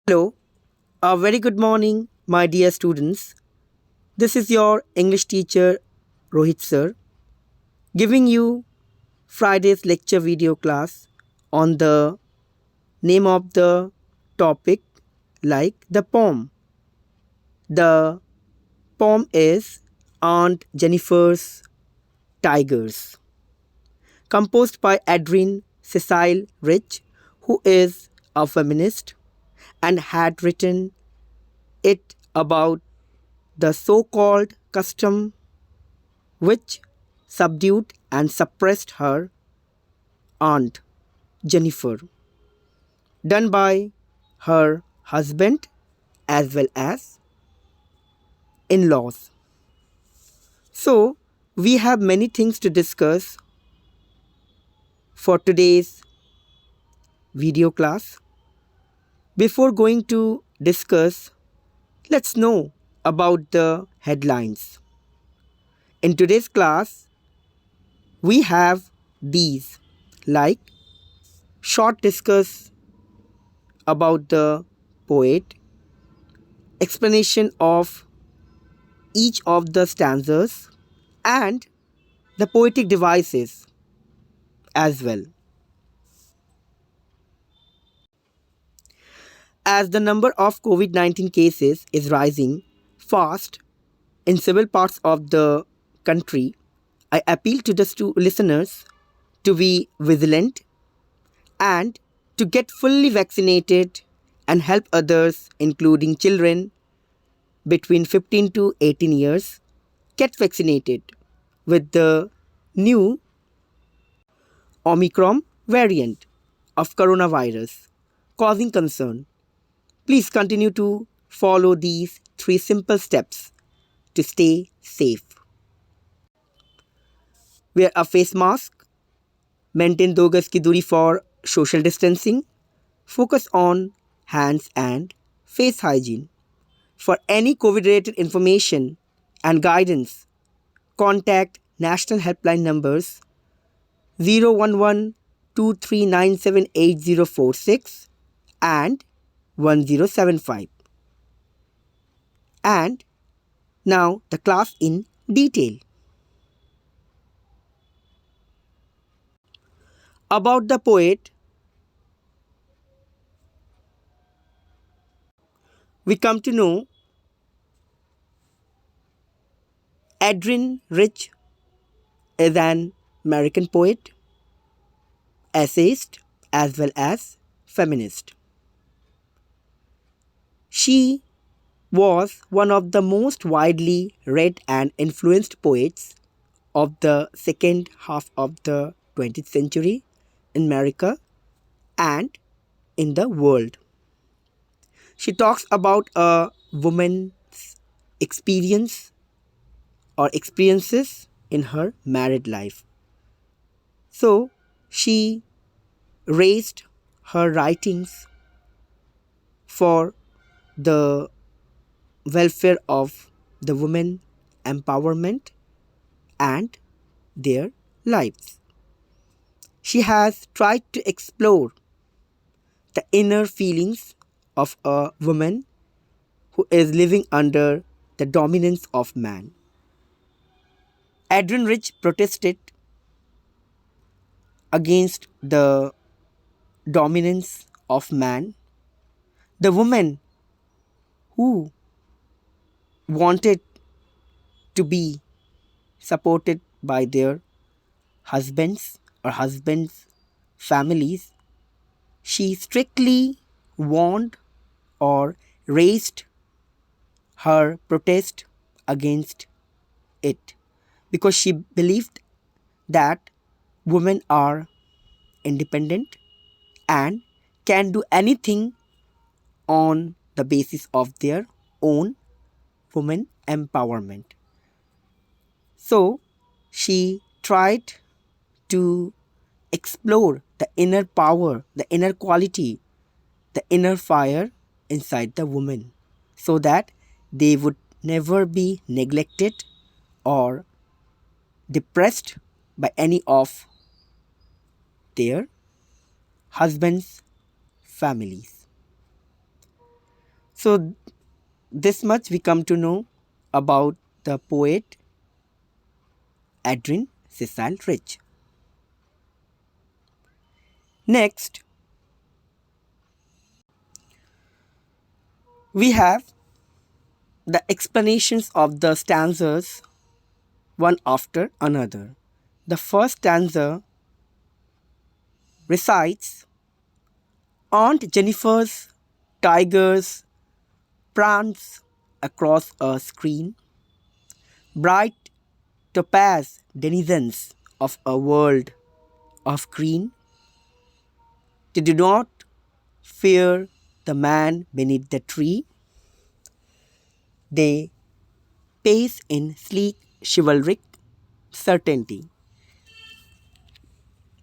Hello, a very good morning, my dear students. This is your English teacher, Rohit sir, giving you Friday's lecture video class on the name of the topic like the poem. The poem is Aunt Jennifer's Tigers, composed by Adrienne Cecile Rich, who is a feminist and had written it about the so called custom which subdued and suppressed her aunt Jennifer, done by her husband as well as in laws. So, we have many things to discuss for today's video class. Before going to discuss, let's know about the headlines. In today's class, we have these like short discuss about the poet, explanation of each of the stanzas, and the poetic devices as well. As the number of COVID 19 cases is rising fast in several parts of the country, I appeal to the listeners to be vigilant and to get fully vaccinated and help others, including children between 15 to 18 years, get vaccinated with the new Omicron variant of coronavirus causing concern. Please continue to follow these three simple steps to stay safe. Wear a face mask, maintain 2 गज की दूरी for social distancing, focus on hands and face hygiene. For any COVID related information and guidance, contact national helpline numbers 011 23978046 and 1075. And now the class in detail. About the poet, we come to know Adrienne Rich is an American poet, essayist, as well as feminist. She was one of the most widely read and influenced poets of the second half of the 20th century in America and in the world. She talks about a woman's experience or experiences in her married life. So she raised her writings for the welfare of the women empowerment and their lives. She has tried to explore the inner feelings of a woman who is living under the dominance of man. Adrienne Rich protested against the dominance of man. The woman who wanted to be supported by their husbands or husbands' families, she strictly warned or raised her protest against it because she believed that women are independent and can do anything on the basis of their own woman empowerment. So she tried to explore the inner power, the inner quality, the inner fire inside the woman so that they would never be neglected or depressed by any of their husbands' families. So, this much we come to know about the poet Adrian Cecil Rich. Next, we have the explanations of the stanzas one after another. The first stanza recites Aunt Jennifer's tigers prance across a screen, bright topaz denizens of a world of green. They do not fear the man beneath the tree. They pace in sleek chivalric certainty.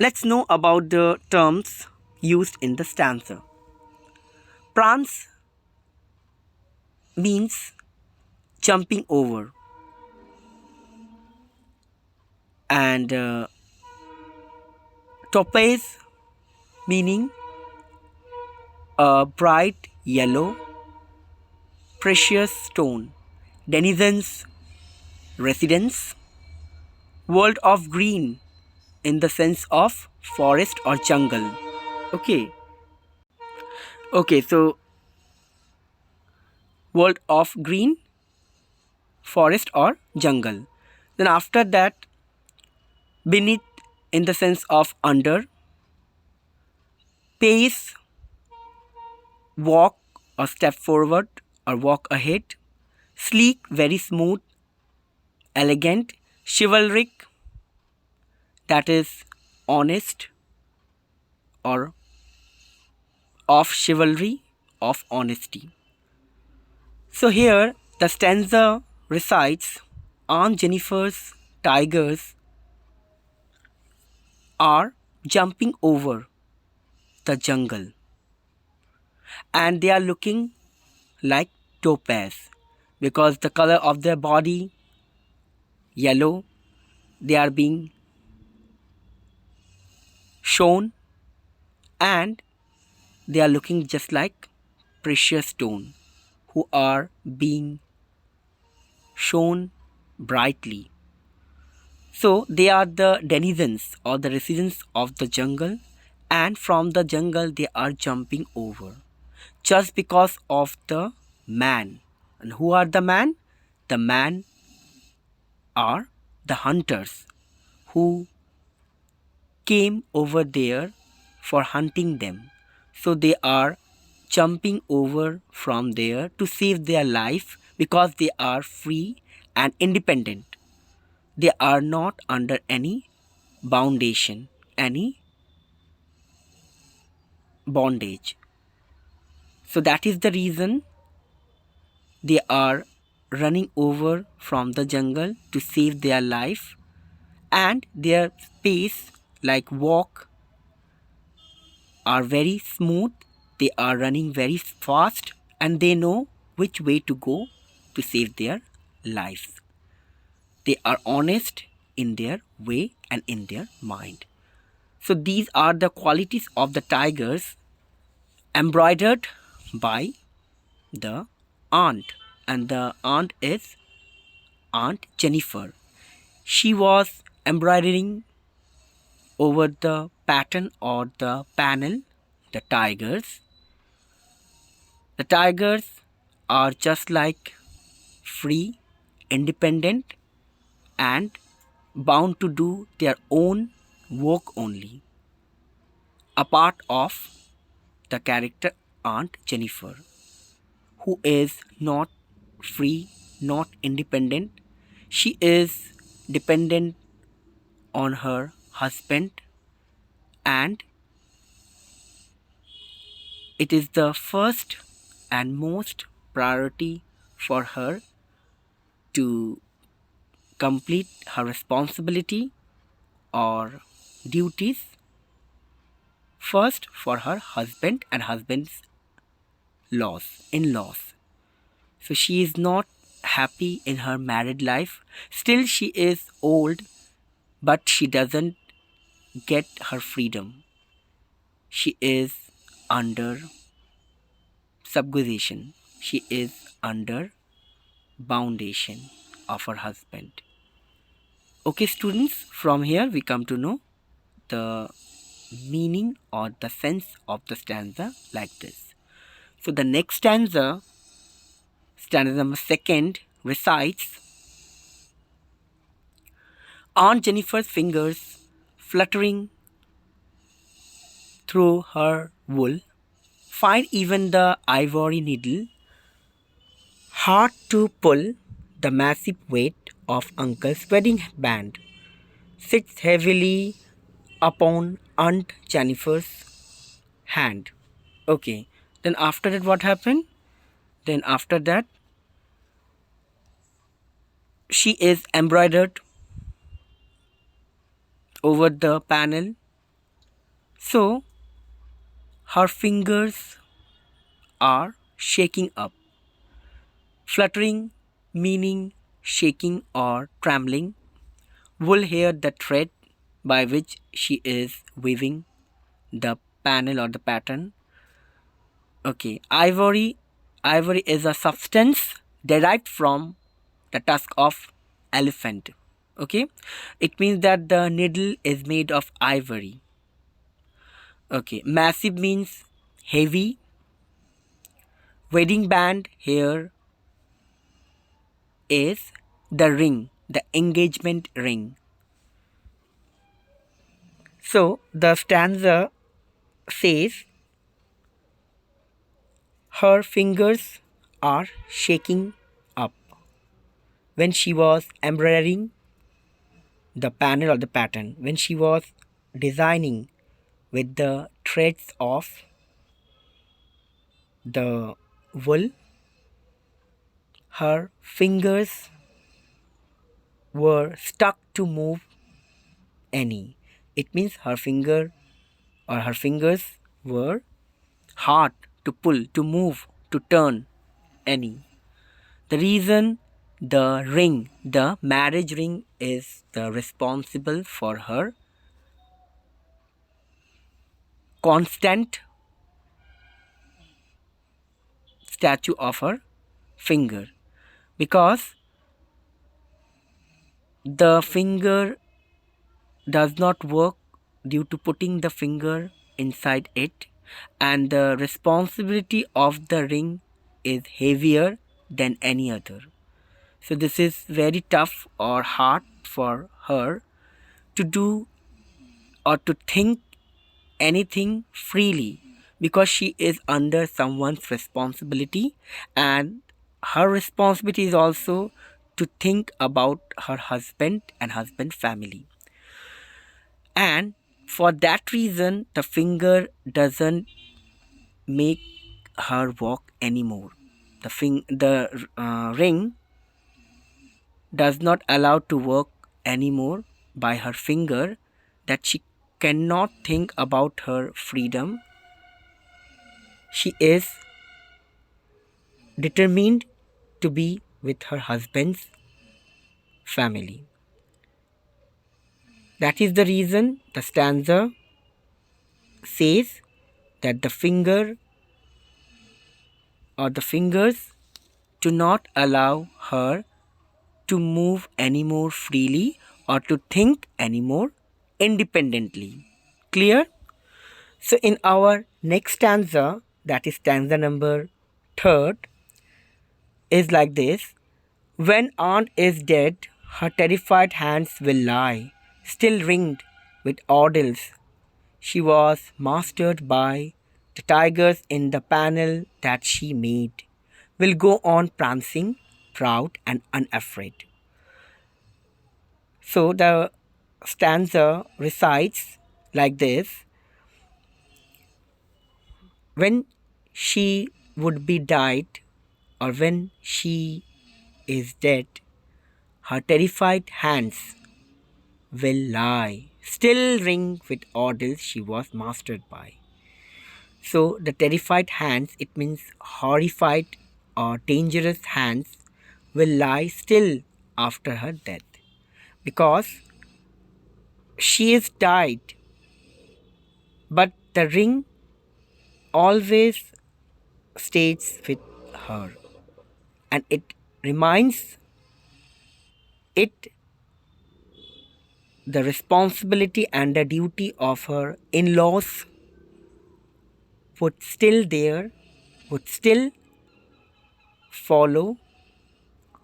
Let's know about the terms used in the stanza. Prance means jumping over, and topaz meaning a bright yellow precious stone. Denizens residence, world of green in the sense of forest or jungle. Okay, so world of green, forest or jungle. Then after that, beneath in the sense of under, pace, walk or step forward or walk ahead, sleek, very smooth, elegant, chivalric, that is honest or of chivalry, of honesty. So here the stanza recites Aunt Jennifer's tigers are jumping over the jungle and they are looking like topaz because the color of their body yellow, they are being shown and they are looking just like precious stone who are being shown brightly. So they are the denizens or the residents of the jungle, and from the jungle they are jumping over just because of the man. And who are the man? The man are the hunters who came over there for hunting them. So they are jumping over from there to save their life because they are free and independent. They are not under any foundation, any bondage. So that is the reason they are running over from the jungle to save their life, and their pace, like walk, are very smooth. They are running very fast and they know which way to go to save their lives. They are honest in their way and in their mind. So these are the qualities of the tigers embroidered by the aunt, and the aunt is Aunt Jennifer. She was embroidering over the pattern or the panel the tigers. The tigers are just like free, independent, and bound to do their own work only, a part of the character Aunt Jennifer, who is not free, not independent. She is dependent on her husband, and it is the first and most priority for her to complete her responsibility or duties first for her husband and husband's in-laws. So she is not happy in her married life. Still she is old, but she doesn't get her freedom. She is under subjugation. she is under foundation of her husband. Okay, students, from here we come to know the meaning or the sense of the stanza like this. So the next stanza, stanza number second, recites: Aunt Jennifer's fingers fluttering through her wool find even the ivory needle hard to pull. The massive weight of Uncle's wedding band sits heavily upon Aunt Jennifer's hand. Okay, then after that, what happened? Then after that, she is embroidered over the panel. So her fingers are shaking up. Fluttering, meaning shaking or trembling. Wool here the thread by which she is weaving the panel or the pattern. Okay, ivory. Ivory is a substance derived from the tusk of elephant. Okay, it means that the needle is made of ivory. Okay, massive means heavy. Wedding band here is the ring, the engagement ring. So the stanza says her fingers are shaking up when she was embroidering the panel or the pattern, when she was designing with the threads of the wool. Her fingers were stuck to move any. It means her finger or her fingers were hard to pull, to move, to turn any. The reason the ring, the marriage ring, is the responsible for her constant statue of her finger, because the finger does not work due to putting the finger inside it, and the responsibility of the ring is heavier than any other. So this is very tough or hard for her to do or to think anything freely, because she is under someone's responsibility, and her responsibility is also to think about her husband and husband family. And for that reason, the finger doesn't make her walk anymore. The ring does not allow to work anymore by her finger, that she cannot think about her freedom. She is determined to be with her husband's family. That is the reason the stanza says that the finger or the fingers do not allow her to move any more freely or to think any more independently. Clear? So, in our next stanza, that is stanza number third, is like this: When aunt is dead, her terrified hands will lie, still ringed with orders. She was mastered by the tigers in the panel that she made, will go on prancing, proud and unafraid. So the stanza recites like this: When she would be died, or when she is dead, her terrified hands will lie, still ring with orders she was mastered by. So the terrified hands, it means horrified or dangerous hands, will lie still after her death, because she is died, but the ring always stays with her, and it reminds it the responsibility and the duty of her in-laws would still follow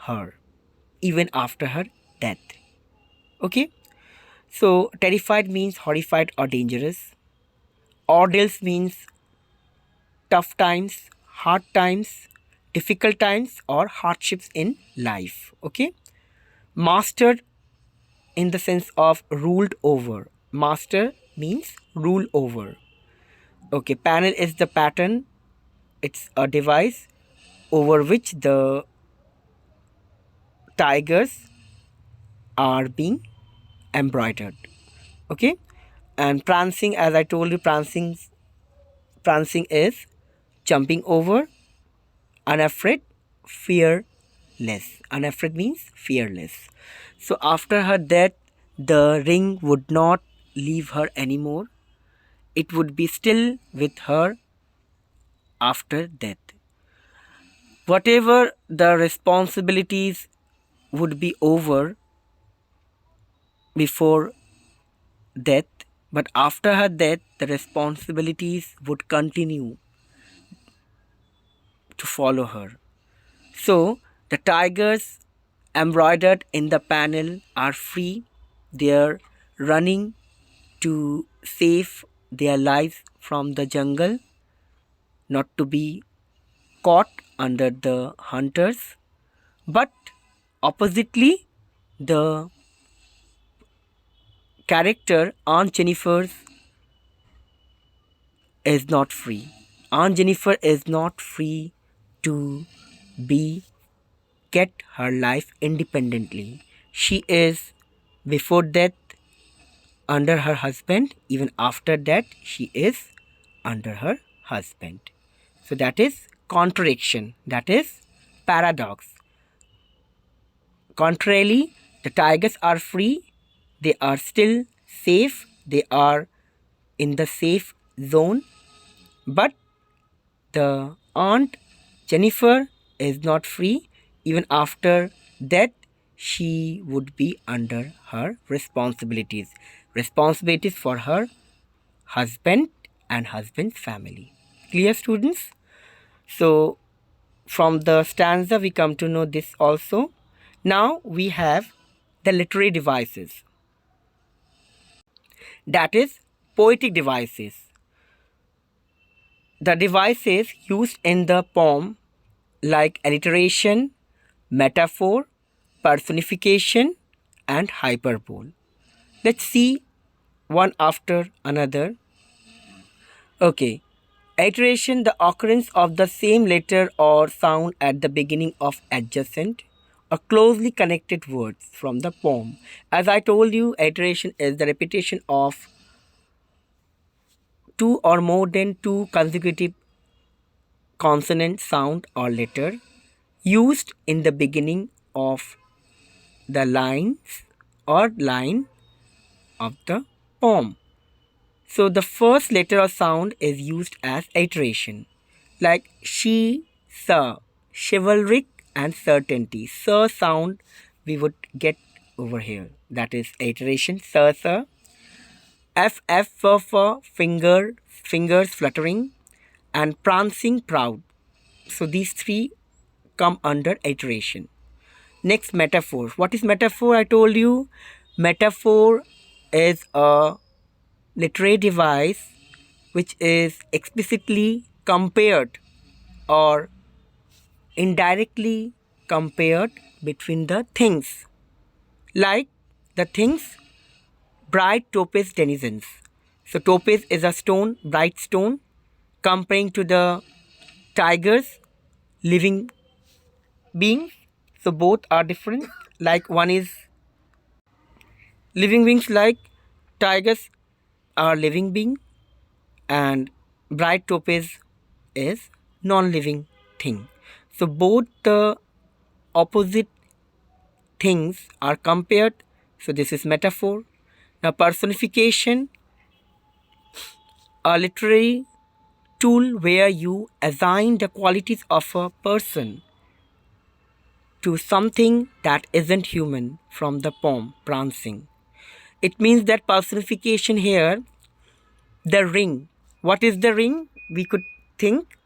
her even after her death. Okay? So terrified means horrified or dangerous. Ordeals means tough times, hard times, difficult times, or hardships in life. Okay? Mastered in the sense of ruled over. Master means rule over. Okay, panel is the pattern. It's a device over which the tigers are being embroidered. Okay, and prancing, as I told you, prancing is jumping over, unafraid, fearless. Unafraid means fearless. So after her death, the ring would not leave her anymore. It would be still with her after death. Whatever the responsibilities would be over before death, but after her death, the responsibilities would continue to follow her. So, the tigers embroidered in the panel are free. They are running to save their lives from the jungle, not to be caught under the hunters. But oppositely, the character Aunt Jennifer's is not free. Aunt Jennifer is not free to be get her life independently. She is before death under her husband, even after that she is under her husband. So that is contradiction, that is paradox. Contrarily, the tigers are free, they are still safe, they are in the safe zone, but the Aunt Jennifer is not free. Even after death, she would be under her responsibilities. Responsibilities for her husband and husband's family. Clear, students? So, from the stanza, we come to know this also. Now we have the literary devices, that is, poetic devices. The devices used in the poem like alliteration, metaphor, personification, and hyperbole. Let's see one after another. Okay. Alliteration, the occurrence of the same letter or sound at the beginning of adjacent or closely connected words from the poem. As I told you, alliteration is the repetition of two or more than two consecutive consonant, sound, or letter used in the beginning of the lines or line of the poem. So the first letter or sound is used as iteration, like she, sir, chivalric and certainty. Sir sound we would get over here. That is iteration, sir, sir. F for fingers fluttering, and prancing, proud. So these three come under iteration. Next, metaphor. What is metaphor? I told you. Metaphor is a literary device which is explicitly compared or indirectly compared between the things. Like the things, bright topaz denizens. So topaz is a stone, bright stone, comparing to the tigers, living beings. So both are different. Like one is living beings, like tigers are living being, and bright topaz is non-living thing. So both the opposite things are compared. So this is metaphor. Now personification, a literary tool where you assign the qualities of a person to something that isn't human from the poem Prancing. It means that personification here, the ring. What is the ring? We could think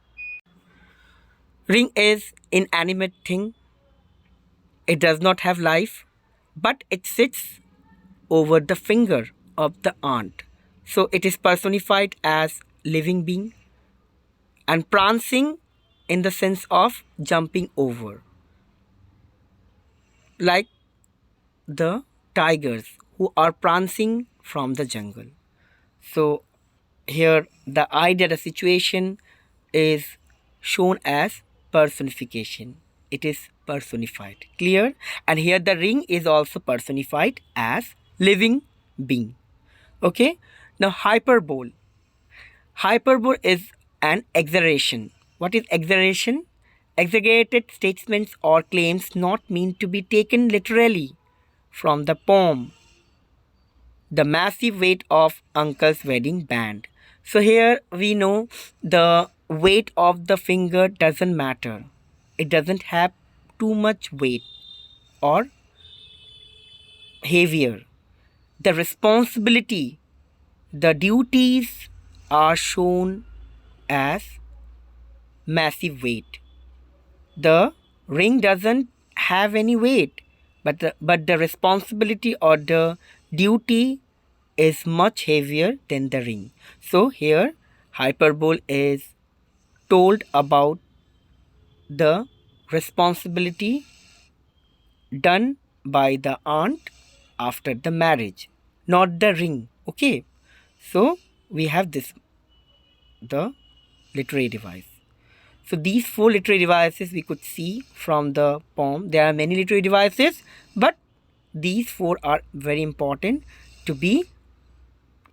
ring is inanimate thing. It does not have life, but it sits over the finger of the aunt. So it is personified as living being and prancing in the sense of jumping over, like the tigers who are prancing from the jungle. So here the idea, the situation is shown as personification. It is personified. Clear? And here the ring is also personified as living being. Okay? Now hyperbole. Hyperbole is an exaggeration. What is exaggeration? Exaggerated statements or claims not meant to be taken literally from the poem The Massive Weight of Uncle's Wedding Band. So here we know the weight of the finger doesn't matter. It doesn't have too much weight or heavier. The responsibility, the duties are shown as massive weight. The ring doesn't have any weight, but the responsibility or the duty is much heavier than the ring. So here hyperbole is told about the responsibility done by the aunt after the marriage, not the ring. Okay, so we have this, the literary device. So these four literary devices we could see from the poem. There are many literary devices, but these four are very important to be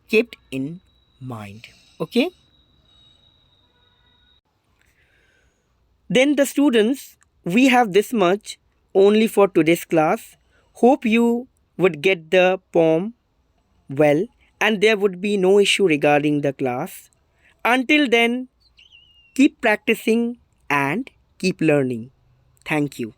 kept in mind. Okay. Then the students, we have this much only for today's class. Hope you would get the poem well and there would be no issue regarding the class. Until then, keep practicing and keep learning. Thank you.